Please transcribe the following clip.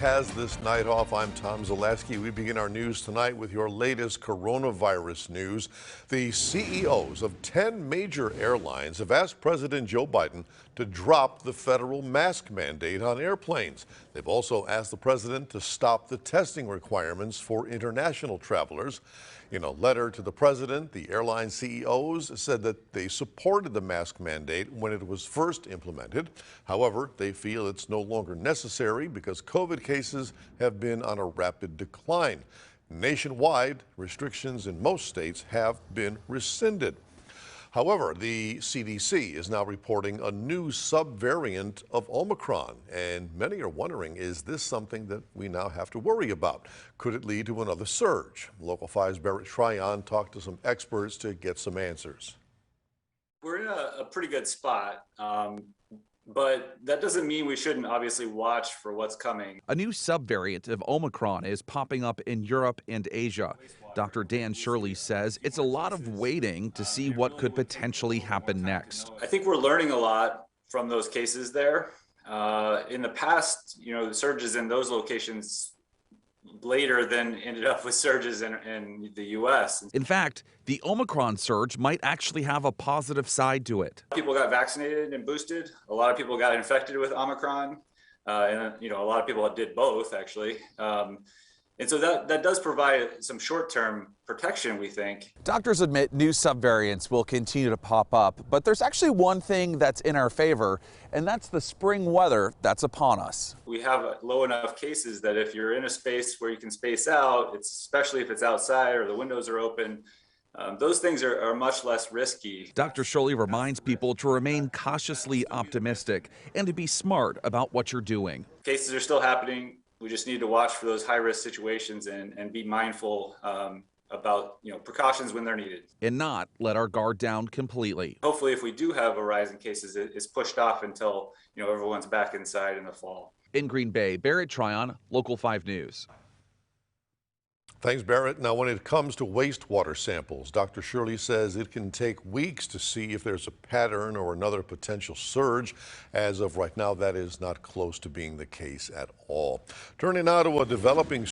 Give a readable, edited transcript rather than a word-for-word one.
has this night off. I'm Tom Zaleski. We begin our news tonight with your latest coronavirus news. The CEOs of 10 major airlines have asked President Joe Biden to drop the federal mask mandate on airplanes. They've also asked the president to stop the testing requirements for international travelers. In a letter to the president, the airline CEOs said that they supported the mask mandate when it was first implemented. However, they feel it's no longer necessary because COVID cases have been on a rapid decline. Nationwide, restrictions in most states have been rescinded. However, the CDC is now reporting a new subvariant of Omicron, and many are wondering, is this something that we now have to worry about? Could it lead to another surge? Local 5's Barrett Tryon talked to some experts to get some answers. We're in a pretty good spot, but that doesn't mean we shouldn't obviously watch for what's coming. A new subvariant of Omicron is popping up in Europe and Asia. Dr. Dan Shirley says it's a lot of waiting to see what could potentially happen next. I think we're learning a lot from those cases there. In the past, the surges in those locations later then ended up with surges in the U.S. In fact, the Omicron surge might actually have a positive side to it. People got vaccinated and boosted. A lot of people got infected with Omicron, and a lot of people did both actually. And so that does provide some short-term protection, we think. Doctors admit new subvariants will continue to pop up, but there's actually one thing that's in our favor, and that's the spring weather that's upon us. We have low enough cases that if you're in a space where you can space out, especially if it's outside or the windows are open, those things are much less risky. Dr. Shirley reminds people to remain cautiously optimistic and to be smart about what you're doing. Cases are still happening. We just need to watch for those high-risk situations and be mindful about precautions when they're needed. And not let our guard down completely. Hopefully, if we do have a rise in cases, it's pushed off until everyone's back inside in the fall. In Green Bay, Barrett Tryon, Local 5 News. Thanks, Barrett. Now, when it comes to wastewater samples, Dr. Shirley says it can take weeks to see if there's a pattern or another potential surge. As of right now, that is not close to being the case at all. Turning now to a developing